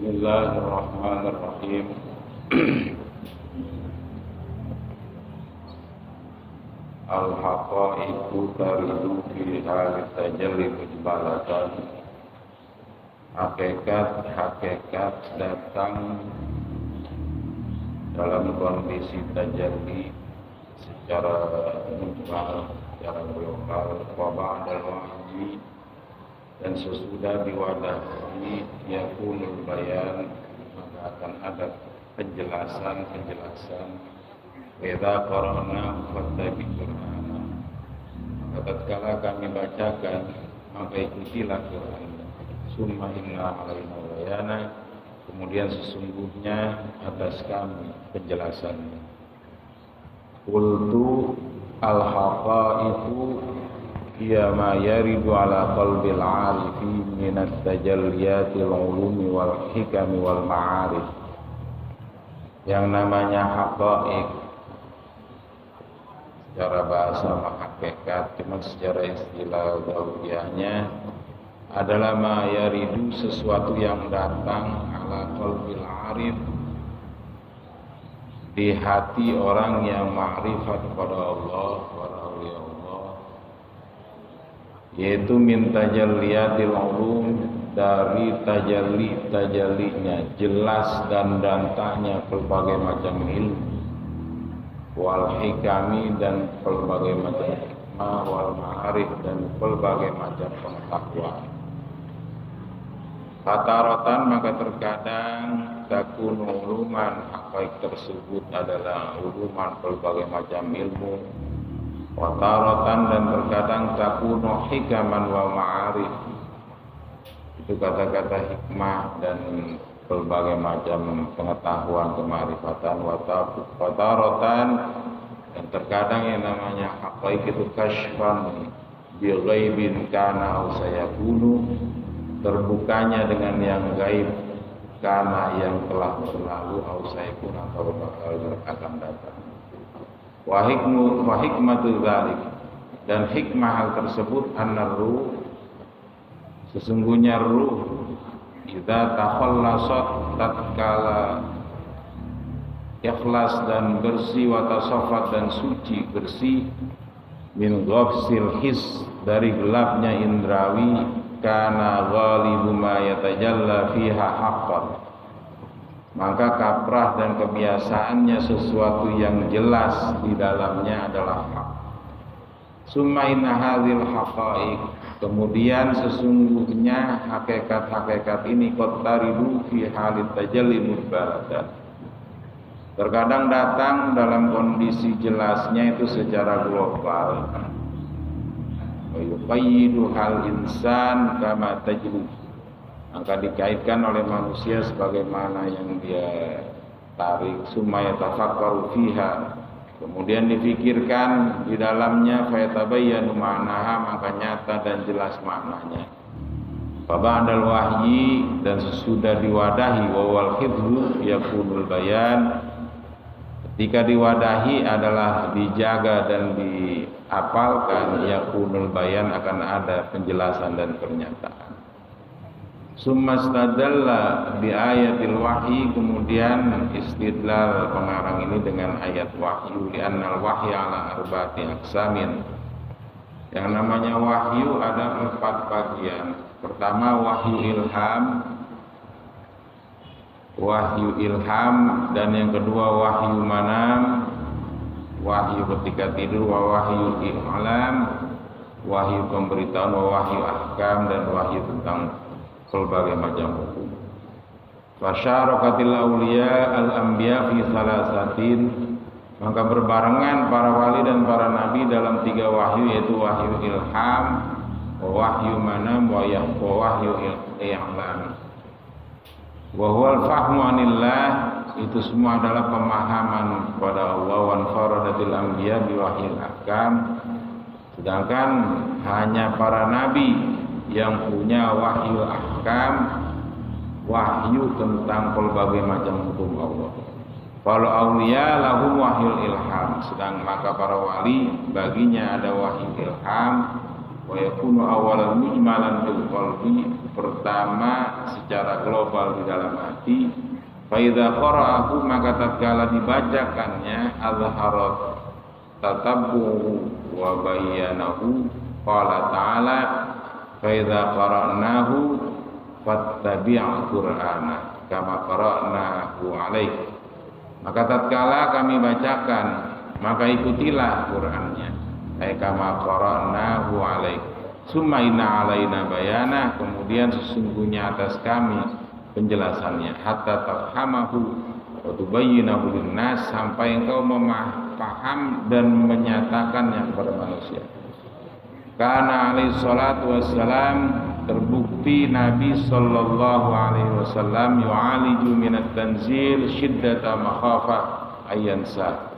Bismillahirrahmanirrahim. Al-haqaiqu taridu fi hali tajalli mujmalatan. Hakikat datang dalam kondisi tajalli secara mujmal, secara global, wa ba'dal wahyi, dan sesudah diwadahi yakunul bayan, maka akan ada penjelasan. Idza qara'na fattabi' Qur'ana, maka tatkala kami bacakan maka ikutilah Quran. Summa inna 'alaina bayana, kemudian sesungguhnya atas kami penjelasannya. Qultu al-haqaiqu hiya ma yaridu ala qalbil 'arifi minat tajalliyatil ulumi wal hikami wal ma'arif. Yang namanya haqaiq secara bahasa hakikat, cuma secara istilah gauliyahnya adalah ma yaridu, sesuatu yang datang ala qalbil 'arif, di hati orang yang ma'rifat kepada Allah wa auliya Allah, yaitu min tajalliyatil ulum, dari tajallinya jelas dan dantanya berbagai macam ilmu, wal hikami, dan berbagai macam hikmah, wal ma'arif, dan berbagai macam pengetahuan. Fataratan, maka terkadang takunu uluman, haqaiq tersebut adalah uluman berbagai macam ilmu. Fataratan, dan terkadang takunu hikaman wa ma'arif, itu kata-kata hikmah dan berbagai macam pengetahuan, kemarifatan. Wataratan, dan terkadang yang namanya haqaiq itu kasyfan bi ghaibin kana au sayakunu, terbukanya dengan yang gaib, kana yang telah berlalu, au sayakun, atau akan datang. Wa hikmatu dzalik, dan hikmah hal tersebut an-ruh, sesungguhnya ruh idza takhallasat, tatkala ikhlas dan bersih, wa tasafat, dan suci bersih, min ghafsil his, dari gelapnya indrawi, kana ghalibu ma yatajalla fiha haqqan, maka kaprah dan kebiasaannya sesuatu yang jelas di dalamnya adalah hak. Summa inna hadzal haqaiq, kemudian sesungguhnya hakikat-hakikat ini qad taridu fi halit tajalli mubalaghatan, terkadang datang dalam kondisi jelasnya itu secara global. Wa yuqayyidu hal insan kama tajlu, maka dikaitkan oleh manusia sebagaimana yang dia tarik. Summa yatafakkaru fiha, kemudian difikirkan di dalamnya, fayatabayyanu ma'naha, maka nyata dan jelas maknanya. Ba'dal wahyi, dan sesudah diwadahi, wa wal hifdzu yakunul bayan, ketika diwadahi adalah dijaga dan diapalkan, yakunul bayan, akan ada penjelasan dan pernyataan. Summa stadalla bi ayatil wahyi, kemudian istidlal pengarang ini dengan ayat wahyu, li annal wahya ala arba'ati aqsamin. Yang namanya wahyu ada 4 bagian. Pertama wahyu ilham, dan yang kedua wahyu manam, wahyu ketika tidur, wa wahyu i'lam, wahyu pemberitahuan, wa wahyu ahkam, dan wahyu tentang berbagai macam hukum. Fasyarakatil awliya al-anbiya fi salasatin, maka berbarengan para wali dan para nabi dalam 3 wahyu, yaitu wahyu ilham, wahyu manam, wahyu i'lam. Wa huwal fahmu anillah, itu semua adalah pemahaman kepada Allah. Wan faradatil anbiya bi wahyil ahkam, sedangkan hanya para nabi yang punya wahyu ahkam, wahyu tentang berbagai macam hukum Allah. Kalau auliya lahum wahyul ilham, sedang maka para wali baginya ada wahyu ilham, wa yakunu awalan mujmalan fil qalbi, pertama secara global di dalam hati. Fa idza qara'ahu, maka tatkala dibacakannya, azharat tatabbu wa bayyanahu. Qala ta'ala fa idza qara'nahu fattabi' qur'ana kama qara'nahu 'alaik. Maka tatkala kami bacakan, maka ikutilah Qur'annya, kama qara'nahu 'alaik. Summa inna 'alaina bayana, kemudian sesungguhnya atas kami penjelasannya, hatta tafhamahu wa tubayyinahu linnas, sampai engkau memaham dan menyatakannya kepada manusia. Karena alaihi salatu wassalam, terbukti Nabi sallallahu alaihi wasallam yu'aliju minat tanzil syiddata makhafah ayyansa.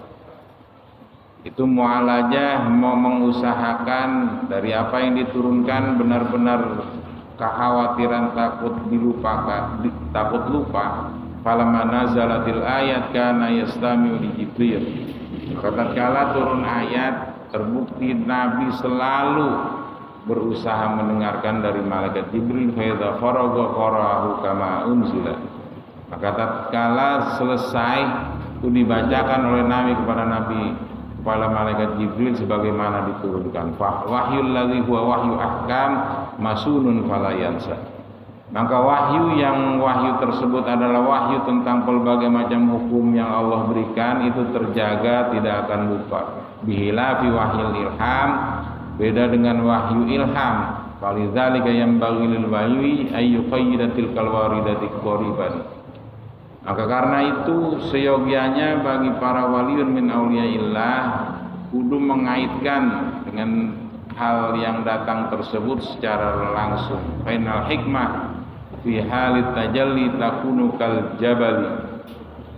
Itu mu'alajah, mau mengusahakan dari apa yang diturunkan benar-benar kekhawatiran takut dilupakan, takut lupa. Falamma nazalatil ayat kana yastami'u li Jibril. Tatkala turun ayat, terbukti Nabi selalu berusaha mendengarkan dari malaikat Jibril. Fa idza faragha qara'ahu kama unzila. Maka tatkala selesai itu dibacakan oleh Nabi kepada malaikat Jibril sebagaimana diturunkan. Fa wahyul ladzi huwa wahyu ahkam masunun fala yansa. Maka wahyu tersebut adalah wahyu tentang berbagai macam hukum yang Allah berikan, itu terjaga, tidak akan lupa. Bihilafi wahyul ilham, beda dengan wahyu ilham. Falidzalika yanbaghi lil wahyi ay yuqayyida tilkal waridati qariban. Maka karena itu seyogianya bagi para waliun min auliyaillah kudu mengaitkan dengan hal yang datang tersebut secara langsung. Fainal hikmah fi halit tajalli takunu kal jabali.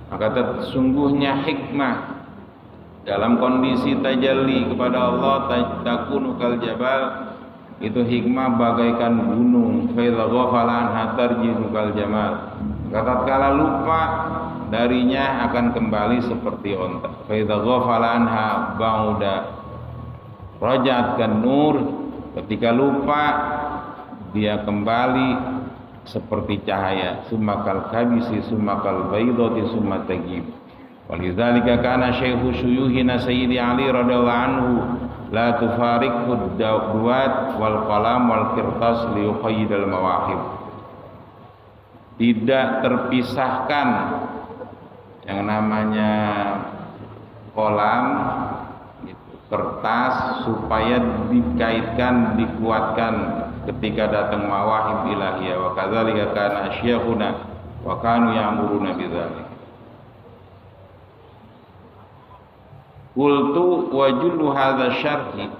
Maka sesungguhnya hikmah dalam kondisi tajalli kepada Allah, takunu kal jabal, itu hikmah bagaikan gunung. Fa idza ghafala an hatarjidu kal jamal. Tatkala lupa darinya akan kembali seperti onta. Fa idza ghafala anha ba'uda rajat kan nur. Ketika lupa dia kembali seperti cahaya. Sumakal kabisi sumakal baydati summa tagib. Walidzalika kana syekhu syuyuhina sayyidi Ali radhiyallahu anhu la tufariqhu dawat wal qalam wal qirtas li yuqayyidal mawahib. Tidak terpisahkan yang namanya kolam, kertas, supaya dikaitkan, dikuatkan ketika datang mawahib ilahiyah. Wa kadzalika kana syekhuna wa kanu ya'muruna bidzalik. Qultu wa jullu hadza syarhi,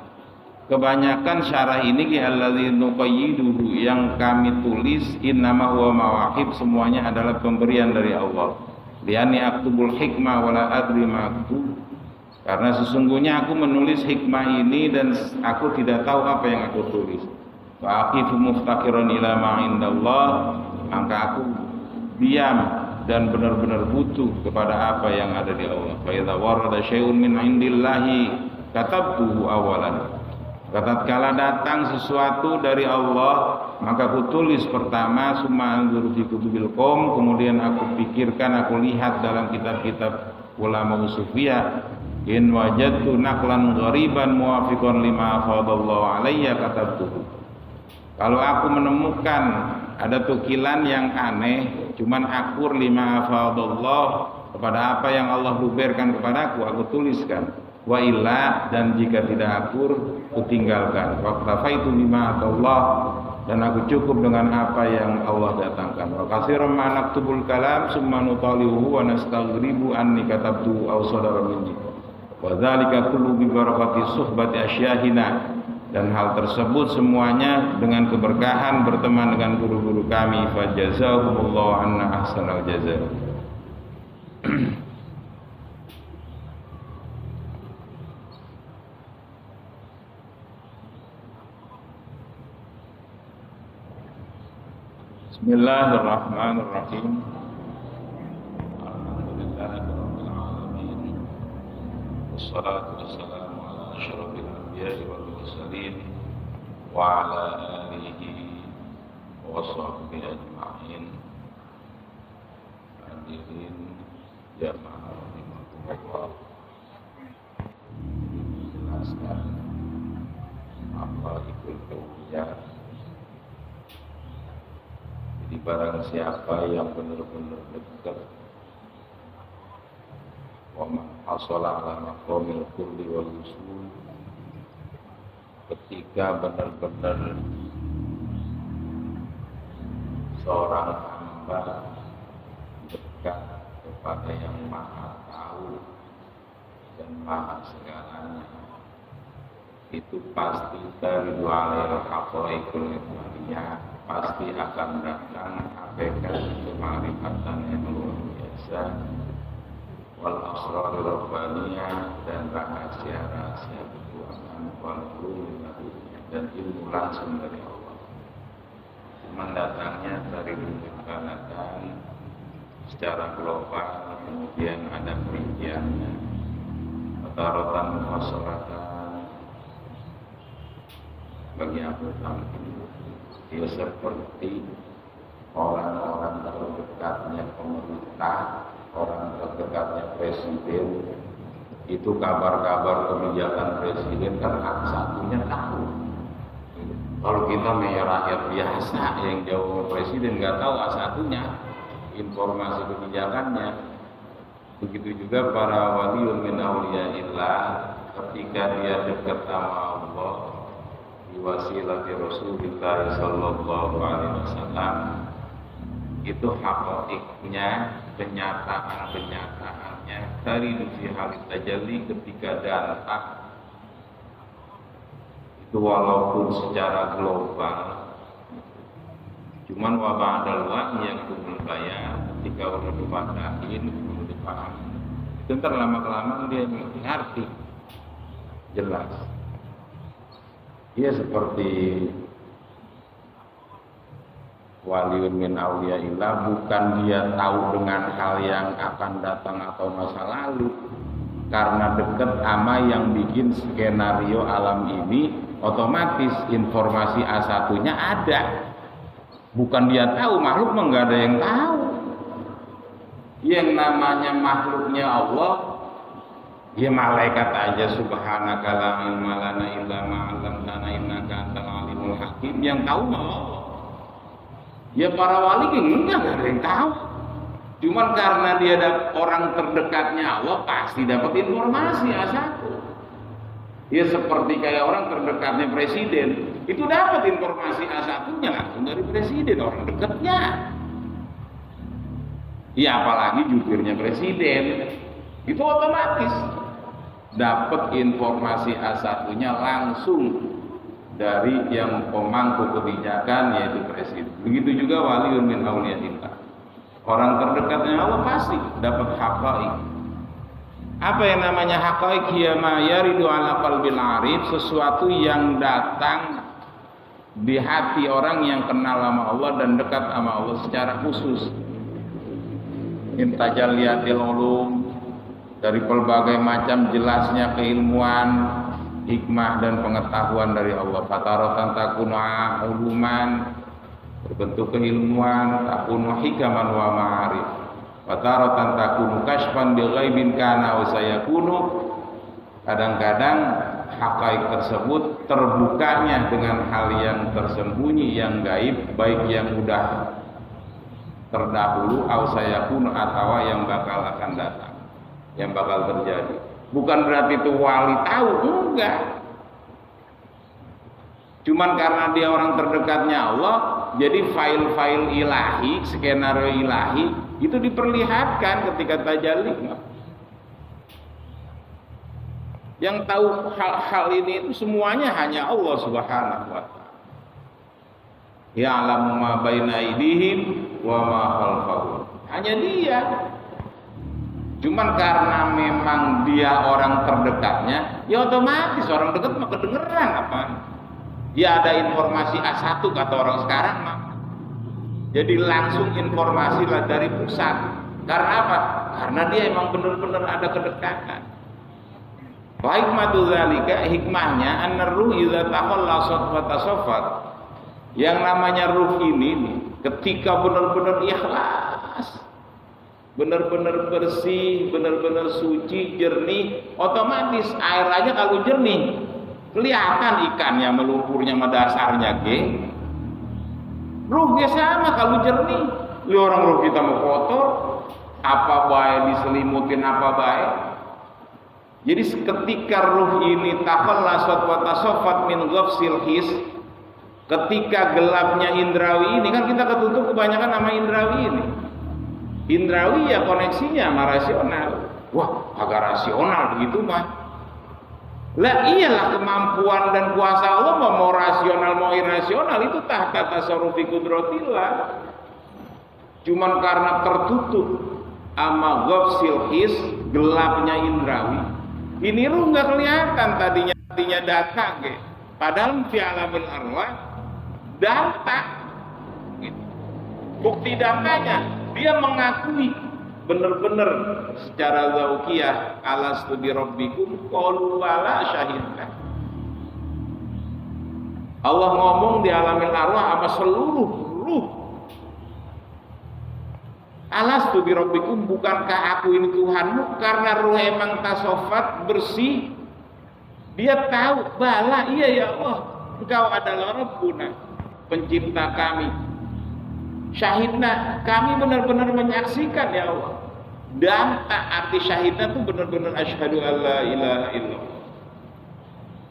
kebanyakan syarah ini allazi nuqayyiduhu, yang kami tulis innama huwa mawahib, semuanya adalah pemberian dari Allah. Liani aktubul hikmah wala adri ma aktub, karena sesungguhnya aku menulis hikmah ini dan aku tidak tahu apa yang aku tulis. Wa aqifu muftaqiran ila ma indallah, maka aku diam dan benar-benar butuh kepada apa yang ada di Allah. Fa idza warada syai'un min indillahi katabtuhu awalan. Tatkala datang sesuatu dari Allah, maka aku tulis pertama. Summa anzuru fi kutubil qaum, kemudian aku pikirkan, aku lihat dalam kitab-kitab ulama usufiyah. In wajadtu naqlan ghariban muwafiqan lima fadallahu alayya katabtuhu. Kalau aku menemukan ada tukilan yang aneh, cuman akur lima fadallah, kepada apa yang Allah luberkan kepadaku, aku tuliskan. Wa illa, dan jika tidak akur, aku tinggalkan. Wa qafaitu bima Allah, dan aku cukup dengan apa yang Allah datangkan. Wa katsiran ma naktubul kalam summa nutalihu wa nastaghribu anni katabtu aw sadara minni. Wa dzalika kullu bi barakati suhbati asyahina, dan hal tersebut semuanya dengan keberkahan berteman dengan guru-guru kami. Fa jazakumullahu anna ahsanal jazaa. Bismillahirrahmanirrahim. Alhamdulillahirabbil alamin. Wassalatu wassalamu ala asyrofil anbiya'i wal mursalin wa ala alihi wa sahbihi ajma'in. Hadirin jamaah rahimahullah, jelaskan apa itu tauhid. Jadi barang siapa yang benar-benar dekat wa man hasala ala maqamil kulli wal usul, ketika benar-benar seorang hamba dekat kepada yang maha tahu dan maha segalanya, itu pasti dari dua haqaiqul ilmiyah, pasti akan datang hakikat kemarifatan yang luar biasa, wal asrar rabbaniyah, dan rahasia-rahasia ketuhanan, wal ulum dan ilmu langsung dari Allah. Mendatangnya dari penelitian secara global, kemudian ada perinciannya, tarotan mufassaratan bagi Abu Talib. Dia seperti orang-orang terdekatnya pemerintah, orang terdekatnya presiden. Itu kabar-kabar kebijakan presiden kan satunya tahu. Kalau kita rakyat biasa yang jauh presiden nggak tahu satunya informasi kebijakannya. Begitu juga para waliun min auliyaillah, ketika dia dekat sama Allah wasilati Rasulullah sallallahu alaihi wasallam, itu haqaiqnya, kenyataan-kenyataannya dari fi halit tajalli ketika datang itu, walaupun secara global, cuman wa ba'dal wahyi yang kumul bayan, ketika udah dipadahin, udah dipahami, itu ntar lama-kelamaan dia ngerti jelas. Ia seperti waliun min auliyaillah, bukan dia tahu dengan hal yang akan datang atau masa lalu, karena dekat sama yang bikin skenario alam ini, otomatis informasi A1-nya ada. Bukan dia tahu, makhluk mah nggak ada yang tahu. Yang namanya makhluknya Allah, ya malaikat aja subhanaka la ilma lana illa ma 'allamtana innaka antal alimul hakim, yang tahu mah Allah. Ya para wali enggak ada yang tahu. Cuman karena dia ada orang terdekatnya Allah, pasti dapat informasi A1. Ya seperti kayak orang terdekatnya presiden, itu dapat informasi A1-nya langsung dari presiden, orang dekatnya. Ya apalagi jubirnya presiden, itu otomatis dapat informasi A1-nya langsung dari yang pemangku kebijakan, yaitu presiden. Begitu juga waliun min auliyaillah, orang terdekatnya Allah pasti dapat haqaiq. Apa yang namanya haqaiq? Ya ma yaridu ala qalbil arif, sesuatu yang datang di hati orang yang kenal sama Allah dan dekat sama Allah secara khusus. Intajalliyatil ulum, dari pelbagai macam jelasnya keilmuan, hikmah dan pengetahuan dari Allah. Fataratan takunu uluman, berbentuk keilmuan, takunu hikaman wa ma'arif. Fataratan takunu kashfan bi ghaibin kana wa sayakunu. Kadang-kadang haqaiq tersebut terbukanya dengan hal yang tersembunyi, yang gaib, baik yang udah terdahulu au sayakunu, atau yang bakal akan datang, yang bakal terjadi. Bukan berarti itu wali tahu, enggak. Cuman karena dia orang terdekatnya Allah, jadi file-file ilahi, skenario ilahi itu diperlihatkan ketika tajalli. Yang tahu hal-hal ini itu semuanya hanya Allah Subhanahu wa ta'ala. Ya'lamu ma baina aydihim wa ma khalfahum. Hanya dia. Cuman karena memang dia orang terdekatnya, ya otomatis orang dekat mah kedengeran apa. Ya ada informasi A1 kata orang sekarang mah. Jadi langsung informasi lah dari pusat. Karena apa? Karena dia emang benar-benar ada kedekatan. Wa hikmatu dzalika, hikmahnya an-ruh idza takhallasat wa tasaffat. Yang namanya ruh ini nih, ketika benar-benar ikhlas, benar-benar bersih, benar-benar suci, jernih, otomatis air aja kalau jernih kelihatan ikannya melumpurnya sama dasarnya, geng. Ruhnya sama kalau jernih. Li orang ruh kita mau kotor, apa baik diselimutin apa baik. Jadi ketika ruh ini takhallasat wa tasaffat min ghafsil his, ketika gelapnya indrawi ini, kan kita ketutup kebanyakan sama indrawi ini. Indrawi ya koneksinya sama rasional. Wah, agak rasional begitu mah. Lah iyalah kemampuan dan kuasa Allah mau rasional mau irasional itu tahta tasarrufi qudratillah. Cuman karena tertutup sama ghafsil his, gelapnya indrawi. Ini ruh nggak kelihatan tadinya data ge. Padahal fi alamil arwah data. Gitu. Bukti datanya dia mengakui benar-benar secara zauqiyah alastu bi rabbikum qalu wala syahidna. Allah ngomong di alamil arwah sama seluruh ruh. Alastu bi rabbikum, bukankah aku ini Tuhanmu? Karena ruh emang tasofat bersih, dia tahu bala iya ya Allah, engkau adalah Rabbuna, pencipta kami. Syahidna, kami benar-benar menyaksikan ya Allah. Dan arti syahidna itu benar-benar asyhadu alla ilaha illallah.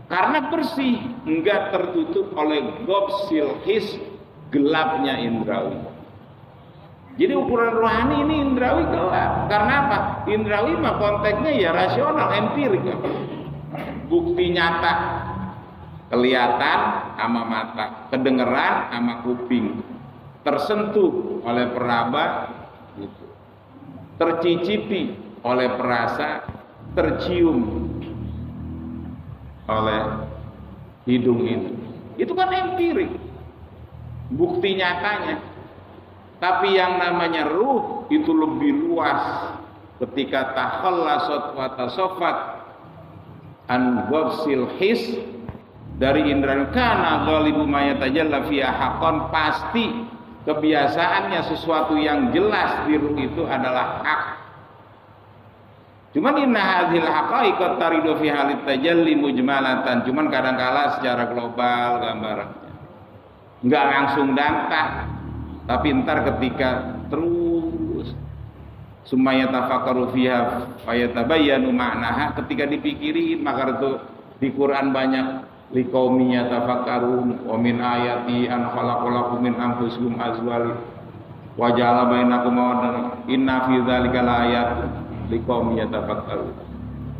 Karena bersih, enggak tertutup oleh ghafsil his, gelapnya indrawi. Jadi ukuran rohani ini indrawi gelap. Karena apa? Indrawi mah konteksnya ya rasional, empirik. Bukti nyata, kelihatan sama mata, kedengeran sama kuping, tersentuh oleh peraba, gitu. Tercicipi oleh perasa, tercium oleh hidung itu. Itu kan empirik, bukti nyatanya. Tapi yang namanya ruh itu lebih luas. Ketika takhallasat wa tasaffat an ghafsil his, dari indra kana ghalibu ma yatajalla fiha haqqan, pasti kebiasaannya sesuatu yang jelas di ruh itu adalah hak. Cuman inna hadhil haqaiq taridu fi halit tajalli mujmalatan, cuman kadang-kala secara global gambarannya enggak langsung dantah. Tapi ntar ketika terus sumaya tafakkaru fiha fayatabayyanu ma'naha, ketika dipikiri, maka itu di Quran banyak liqaumi yatafakkarun wa min ayati an khalaqalakum min anfusikum azwajan wa ja'ala bainakum mawaddah inna fi dzalika laayat liqaumi yatafakkarun.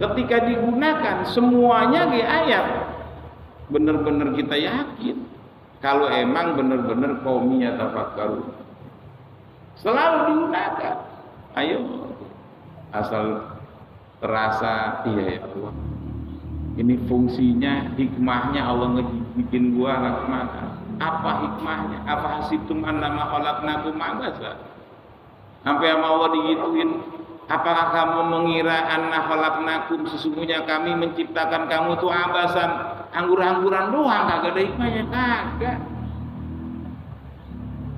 Ketika digunakan semuanya ge ayat, benar-benar kita yakin kalau emang benar-benar qaumiyah tafakkaru. Selalu digunakan. Ayo, asal terasa iya ya Allah. Ini fungsinya, hikmahnya Allah ngebikin gua anak kemana? Apa hikmahnya? Apa hasibtum annama khalaqnakum abasa? Sampai sama Allah digituin, apakah kamu mengira anna khalaqnakum, sesungguhnya kami menciptakan kamu tuh abasan, anggur-angguran doang, kagak ada hikmahnya, kagak.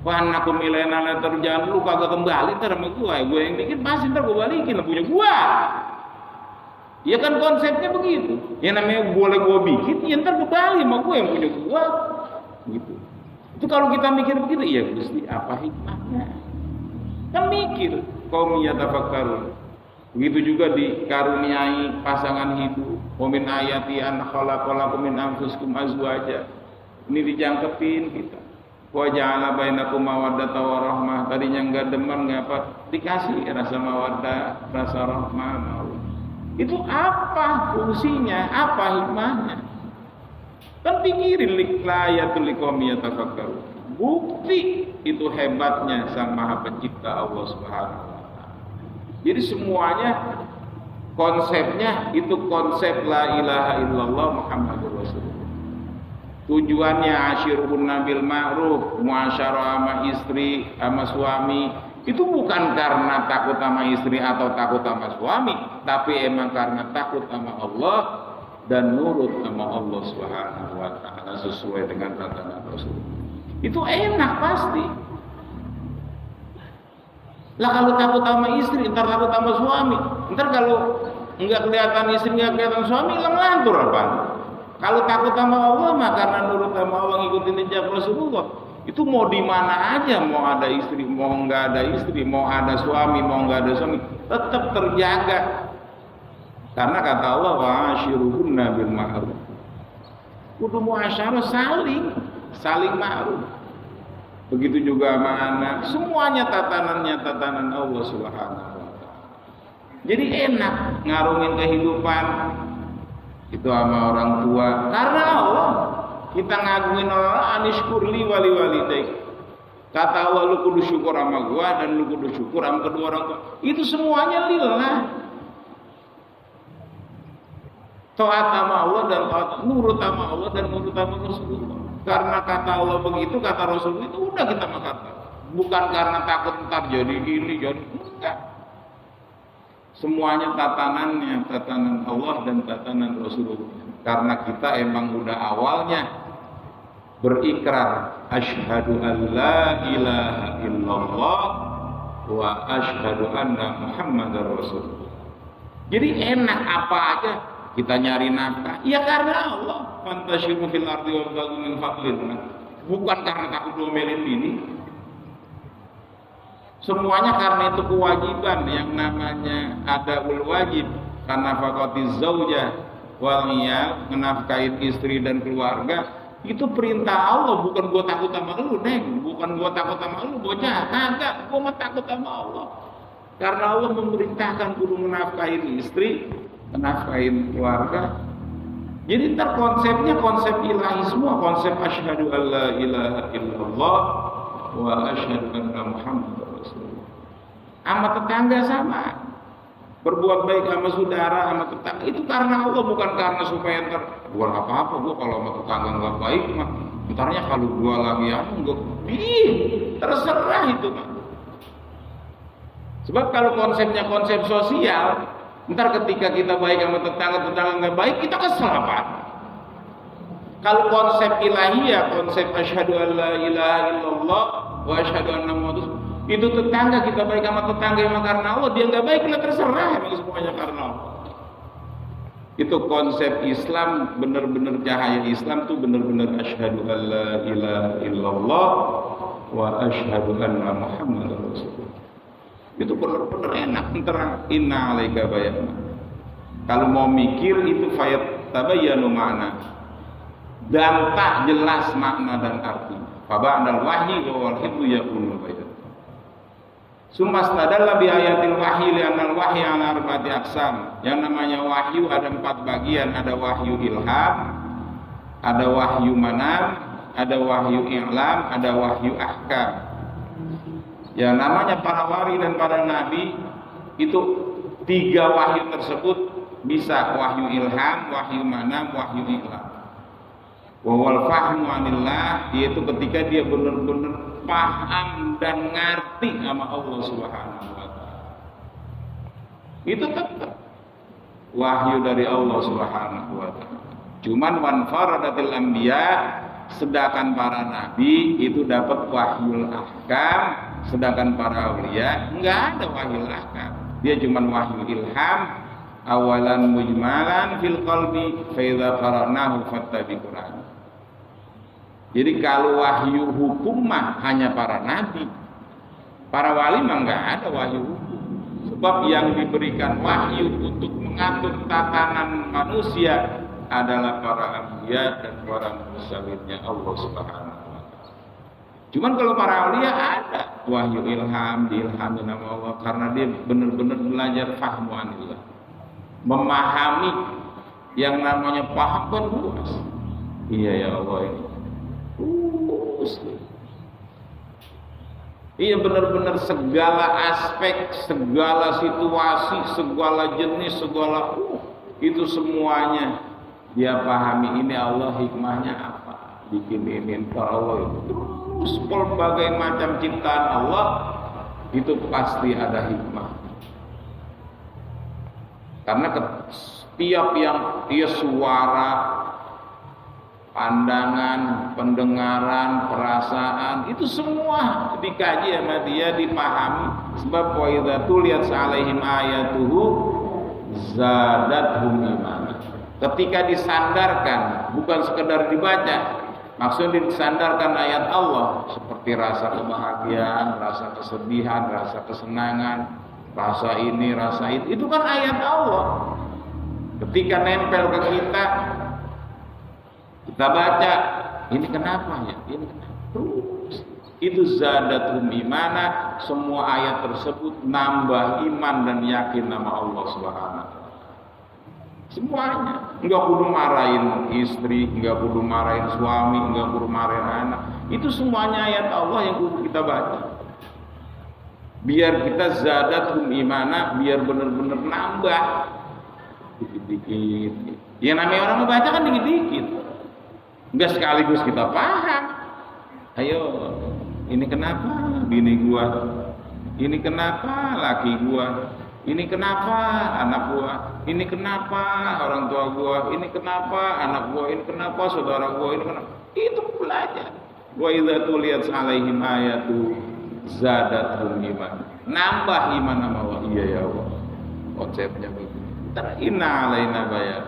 Wah, annakum ilaina la tarja'un, lu kagak kembali ntar sama gua yang bikin pasti ntar gua balikin, lah punya gua. Ya kan konsepnya begitu. Ya namanya boleh gua bikin, ya ntar kembali sama gua yang punya gua. Gitu. Itu kalau kita mikir begitu, ya Gusti, apa hikmahnya? Kan mikir, qaum yatafakkarun. Begitu juga dikaruniai pasangan hidup. Wa min ayati an khalaqalakum min anfusikum azwaja. Ini dijangkepin kita. Wa ja'ala bainakum mawaddata wa rahmah. Tadinya enggak demen, enggak apa, dikasih rasa mawaddah, rasa rahmah. Itu apa fungsinya? Apa hikmahnya? Kan pikirin liqlayatul liqaumi yatafakkarun. Bukti itu hebatnya Sang Maha Pencipta Allah Subhanahu wa taala. Jadi semuanya konsepnya itu konsep la ilaha illallah Muhammadur Rasulullah. Tujuannya asyiruhunna bil ma'ruf, muasyarah sama istri, sama suami. Itu bukan karena takut sama istri atau takut sama suami, tapi emang karena takut sama Allah dan nurut sama Allah Subhanahu wa taala sesuai dengan tatanan Rasul. Itu enak pasti. Lah kalau takut sama istri, ntar takut sama suami. Ntar kalau enggak kelihatan istri, enggak kelihatan suami, hilang lantur apa? Kalau takut sama Allah mah karena nurut sama Allah ngikutin jejak Rasulullah. Itu mau di mana aja, mau ada istri, mau enggak ada istri, mau ada suami, mau enggak ada suami, tetap terjaga. Karena kata Allah wa'ashiruhunna bil ma'ruf. Kudu muasyarah saling ma'ruf. Begitu juga sama anak, semuanya tatanan Allah Subhanahu wa taala. Jadi enak ngarungin kehidupan itu sama orang tua karena Allah. Kita ngagungin Allah, anishkurli wali walidaik. Kata Allah, lu kudu syukur sama gua dan lu kudu syukur sama kedua orang tua. Itu semuanya lillah. Taat sama Allah dan nurut sama Allah dan nurut sama Rasulullah. Karena kata Allah begitu, kata Rasul itu udah kita makan. Bukan karena takut ntar jadi gini, jadi enggak. Semuanya tatanannya, tatanan Allah dan tatanan Rasulullah. Karena kita emang udah awalnya berikrar asyhadu an la ilaha illallah wa asyhadu anna muhammadar rasulullah. Jadi enak apa aja kita nyari nafkah ya karena Allah. Fantashiru fil ardi wabtaghu min fadlillah. Bukan karena takut domelin ini. Semuanya karena itu kewajiban yang namanya adaul wajib. Karena faqatiz zaujah wal iyal, menafkahi istri dan keluarga. Itu perintah Allah, bukan gua takut sama lu, Neng. Bukan gua takut sama lu, bocah. Kagak, gua mah takut sama Allah. Karena Allah memerintahkan kudu menafkahi istri, menafkahi keluarga. Jadi ntar konsepnya konsep ilahi semua, konsep asyhadu alla ilaha illallah wa asyhadu anna muhammadar rasulullah. Sama tetangga sama. Berbuat baik sama saudara, sama tetangga itu karena Allah, bukan karena supaya ntar bukan apa-apa. Gua kalau sama tetangga nggak baik mah, entarnya kalau gua lagi enggak, terserah itu mah. Sebab kalau konsepnya konsep sosial, ntar ketika kita baik sama tetangga nggak baik, kita kesel apa? Kalau konsep ilahiyah, konsep asyhadu alla ilaha illallah wa asyhadu anna muhammadar itu tetangga kita baik sama tetangga emang karena Allah, dia nggak baik kita terserah, emang semuanya karena Allah. Itu konsep Islam, benar-benar cahaya Islam tuh benar-benar asyhadu alla ilaha illallah wa asyhadu anna muhammadar rasulullah. Itu benar-benar enak, terang inna alaika bayan. Kalau mau mikir itu fayat tabayyanu makna dan tak jelas makna dan arti. Fa ba'dal wahyi wa wal hibbu yakunu bayan. Summa stadalla bi ayatil wahyi li anal wahyi ala arba'ati aqsam. Yang namanya wahyu ada 4 bagian, ada wahyu ilham, ada wahyu manam, ada wahyu i'lam, ada wahyu ahkam. Yang namanya para wali dan para nabi itu 3 wahyu tersebut bisa wahyu ilham, wahyu manam, wahyu i'lam. Wa wal fahmu anillah, yaitu ketika dia benar-benar paham dan ngerti sama Allah Subhanahu wa taala. Itu tetap wahyu dari Allah Subhanahu wa taala. Cuman wan faradatil anbiya, sedangkan para nabi itu dapat wahyul ahkam, sedangkan para auliya enggak ada wahyul ahkam. Dia cuman wahyu ilham, awalan mujmalan fil qalbi fa idza qara'nahu fattabi Qur'an. Jadi kalau wahyu hukum mah hanya para nabi, para wali mah nggak ada wahyu hukum. Sebab yang diberikan wahyu untuk mengatur tatanan manusia adalah para anbiya dan para mursalidnya Allah Subhanahu wa taala. Cuman kalau para aulia ada wahyu ilham, diilhami nama Allah karena dia benar-benar belajar fahmu anillah. Memahami yang namanya paham kan luas. Iya ya Allah ini. Iya benar-benar segala aspek, segala situasi, segala jenis, segala itu semuanya dia pahami. Ini Allah hikmahnya apa? bikin ini Allah itu terus berbagai macam ciptaan Allah itu pasti ada hikmah. Karena setiap yang dia suara, pandangan, pendengaran, perasaan itu semua dikaji sama dia, dipahami. Sebab wa idza tuliyat 'alaihim ayatuhu zadathum imana. Ketika disandarkan, bukan sekedar dibaca, maksudnya disandarkan ayat Allah seperti rasa kebahagiaan, rasa kesedihan, rasa kesenangan, rasa ini, rasa itu kan ayat Allah. Ketika nempel ke kita baca, ini kenapa ya? Ini kenapa? Terus itu zadatum imana, semua ayat tersebut nambah iman dan yakin nama Allah Subhanahu. Semuanya, enggak perlu marahin istri, enggak perlu marahin suami, enggak perlu marahin anak. Itu semuanya ayat Allah yang kudu kita baca. Biar kita zadatum imana, biar benar-benar nambah dikit-dikit. Ya namanya orang membaca kan dikit-dikit. Enggak sekaligus kita paham. Ayo, ini kenapa bini gua? Ini kenapa laki gua? Ini kenapa anak gua? Ini kenapa orang tua gua? Ini kenapa anak gua? Ini kenapa saudara gua? Ini kenapa? Itu belajar. Wa idza tuliyat 'alaihim ayatu zadathum iman. Nambah iman sama Allah. Iya ya Allah. Konsepnya begini. Inna alaina bayan.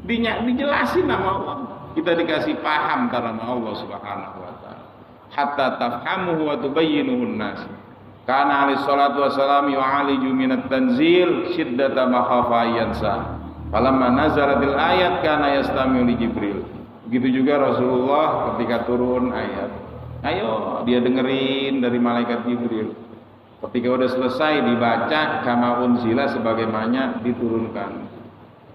Dijelasin nama Allah. Kita dikasih paham karena Allah Subhanahu wa taala. Hatta tafhamuhu wa tubayyinuhu an-nas. Kana alaihi salatu wassalam yu'aliju minat tanzil syiddata ma khafa yansa. Falamma nazalatil ayat kana yastami'u li Jibril. Begitu juga Rasulullah ketika turun ayat. Ayo dia dengerin dari malaikat Jibril. Ketika udah selesai dibaca kama unzila sebagaimana diturunkan.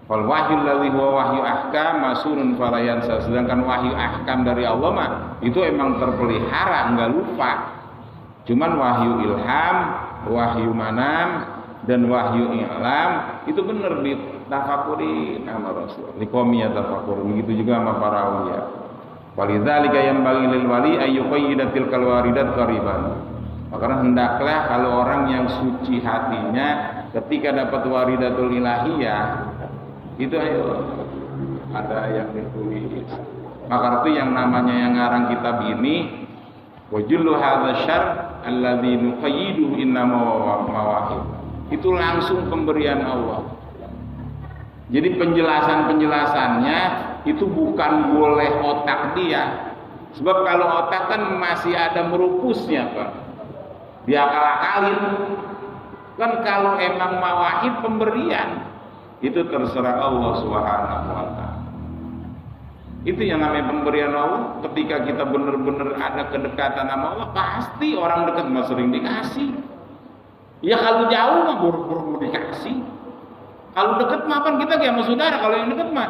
Fal wahyu alladhi huwa wahyu ahkam masurun fala yansa. Sedangkan wahyu ahkam dari Allah mah itu emang terpelihara, enggak lupa. Cuman wahyu ilham, wahyu manam, dan wahyu i'lam itu benar ditafakurin sama Rasul. Liqomiyah tafakur. Begitu juga sama para awliya. Walidzalika yanbaghi lil wali ayyuqayyida tilkal waridat qariban. Maka hendaklah kalau orang yang suci hatinya ketika dapat waridatul ilahiyah itu ayo ada yang ditulis. Maka itu yang namanya yang ngarang kitab ini wajullu hadza syarr alladzi nuqayyidu innama mawahib. Itu langsung pemberian Allah. Jadi penjelasannya itu bukan boleh otak dia. Sebab kalau otak kan masih ada merupusnya, Pak. Diakal-akalin. Kan kalau emang mawahib pemberian itu terserah Allah Subhanahu wa taala. Itu yang namanya pemberian Allah. Ketika kita benar-benar ada kedekatan sama Allah, pasti orang dekat mah sering dikasih. Ya kalau jauh mah buru-buru dikasih. Kalau dekat mah kan kita kayak sama saudara. Kalau yang dekat mah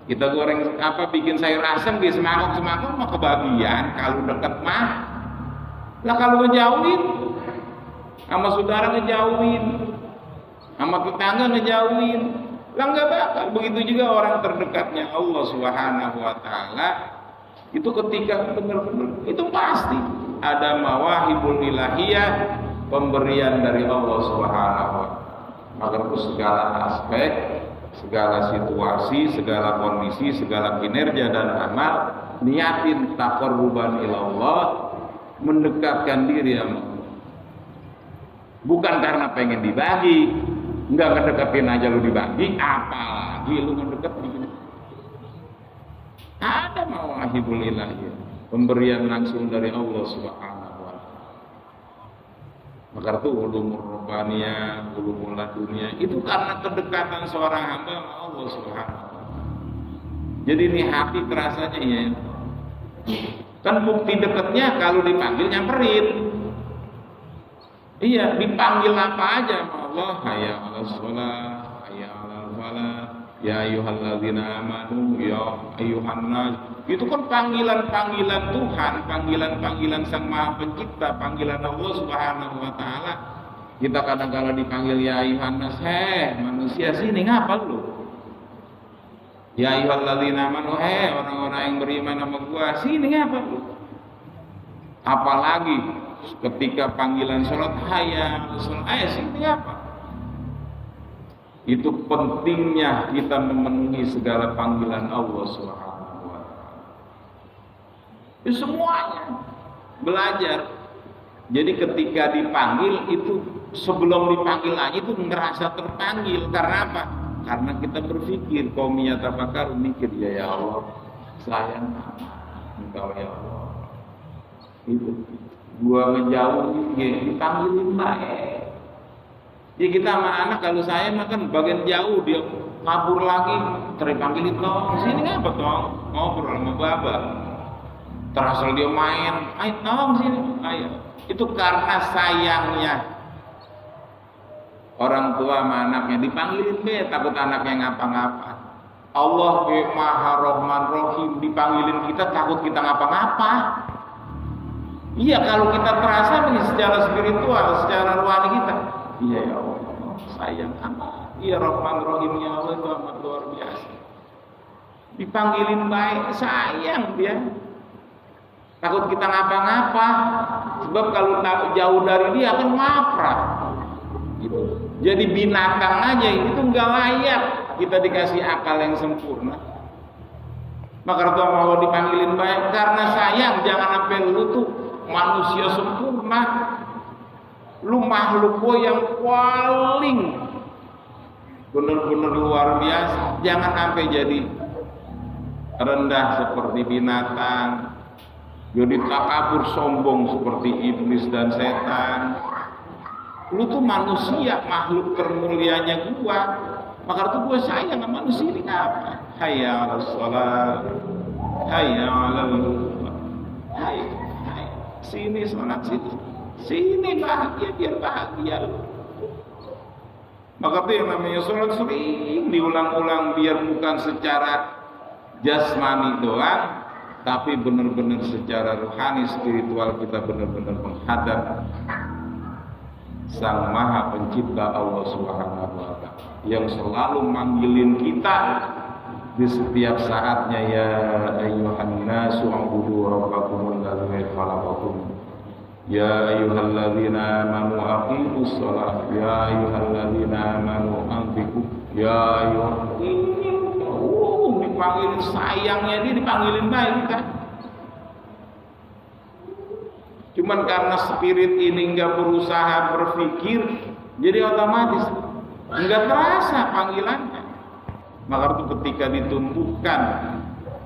kita goreng apa bikin sayur asam di semangkok mah kebagian. Kalau dekat mah lah, kalau ngejauhin sama saudara ngejauhin, sama tetangga ngejauhin, lah nggak bakal. Begitu juga orang terdekatnya Allah Subhanahu wa taala itu ketika benar-benar itu pasti ada mawahibul ilahiyah, pemberian dari Allah Subhanahu wa taala. Maka itu segala aspek, segala situasi, segala kondisi, segala kinerja dan amal niatin taqarruban ilallah, mendekatkan diri sama Allah. Bukan karena pengen dibagi. Enggak ngedeketin aja lu dibagi, apalagi lu ngedeketin. Ada mawahibul ilahiyah, pemberian langsung dari Allah Subhanahu wa taala. Maka itu ulumur rabbaniyah, ulumul laduniyah itu karena kedekatan seorang hamba sama Allah Subhanahu wa taala. Jadi ini hati terasanya ya. Kan bukti dekatnya kalau dipanggil nyamperin. Iya, dipanggil apa aja sama Allah. Hayya 'alas shalah, hayya 'alal falah, ya ayyuhalladzina amanu, ya ayyuhan nas. Itu kan panggilan-panggilan Tuhan, panggilan-panggilan Sang Maha Pencipta, panggilan Allah Subhanahu wa taala. Kita kadang-kala dipanggil ya ayyuhan nas, manusia sini ngapa lu? Ya ayyuhalladzina amanu, orang-orang yang beriman sama gua, sini apa? Apalagi ketika panggilan sholat, hayya sholat, sini apa? Itu pentingnya kita memenuhi segala panggilan Allah Subhanahu wa taala. Itu semuanya belajar. Jadi ketika dipanggil itu, sebelum dipanggil aja itu ngerasa terpanggil. Karena apa? Karena kita berpikir, qaumiyah tafakkur, mikir, ya Allah, sayang Engkau ya Allah. Itu gua ngejauh ya dipanggilin baik. Ya kita sama anak, kalau saya makan bagian jauh dia kabur lagi, terpanggilin dong, sini ngapa dong, ngobrol sama baba. Terasal dia main, ayo tolong sini, ayo. Itu karena sayangnya orang tua sama anaknya, dipanggilin be, takut anaknya ngapa-ngapa. Allah Maha Rahman Rahim, dipanggilin kita takut kita ngapa-ngapa. Iya, kalau kita terasa nih secara spiritual, secara rohani kita, iya ya Allah, sayang amat. Iya, Rahman Rahimnya Allah itu amat luar biasa. Dipanggilin baik, sayang dia. Takut kita ngapa-ngapa, sebab kalau jauh dari dia akan ngaprak. Gitu. Jadi binatang aja itu nggak layak kita dikasih akal yang sempurna. Maka Rasulullah mau dipanggilin baik karena sayang, jangan sampai lu tuh manusia sempurna, lu makhluk gua yang paling benar-benar luar biasa, jangan sampai jadi rendah seperti binatang, jadi takabur sombong seperti iblis dan setan. Lu tuh manusia, makhluk termulianya gua, maka itu gua sayang sama manusia ini apa? Hayya 'alas shalah, hayya 'alal hayya, sini sholat sini bahagia, biar bahagia. Maka itu yang namanya sholat sering diulang-ulang, biar bukan secara jasmani doang, tapi benar-benar secara rohani, spiritual kita benar-benar menghadap Sang Maha Pencipta Allah Subhanahu wa taala yang selalu manggilin kita di setiap saatnya, ya ayyuhan nasu ubudu rabbakumul ladzi khalaqakum ya ayyuhalladzina amanu aqimus shalah ya ayyuhalladzina amanu anfiqu ya dipanggilin sayangnya dia, dipanggilin baik kita. Cuman karena spirit ini nggak berusaha berpikir, jadi otomatis nggak terasa panggilannya. Maka itu ketika ditumbuhkan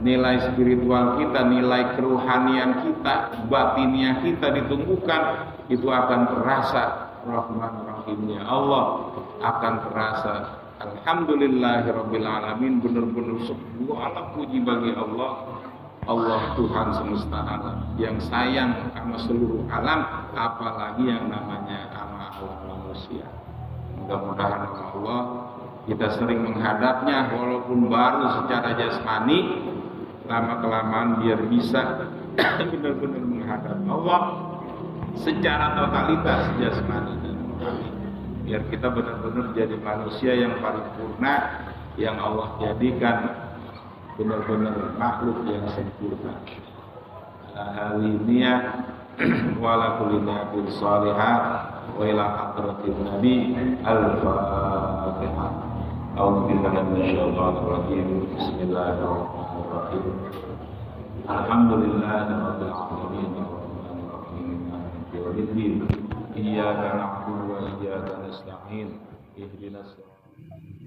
nilai spiritual kita, nilai kerohanian kita, batinnya kita ditumbuhkan, itu akan terasa Rahman Rahimnya Allah, akan terasa Alhamdulillahirabbil alamin, benar-benar segala puji bagi Allah. Allah Tuhan semesta alam yang sayang sama seluruh alam, apalagi yang namanya sama alam manusia. Mudah-mudahan Allah kita sering menghadapnya, walaupun baru secara jasmani, lama-kelamaan biar bisa benar-benar menghadap Allah secara totalitas jasmani dan rohani. Biar kita benar-benar jadi manusia yang paripurna, yang Allah jadikan benar-benar makhluk yang sempurna. Haliniyah wala kulinatul salihah wa ila hadratin nabi al-fatihah. A'udzu billahi minasyaitonir rajim. Bismillahirrahmanirrahim. Alhamdulillahirabbil alamin arrahmanir rahim maliki yaumiddin. Iyyaka na'budu wa iyyaka nasta'in. Ihdinas siratal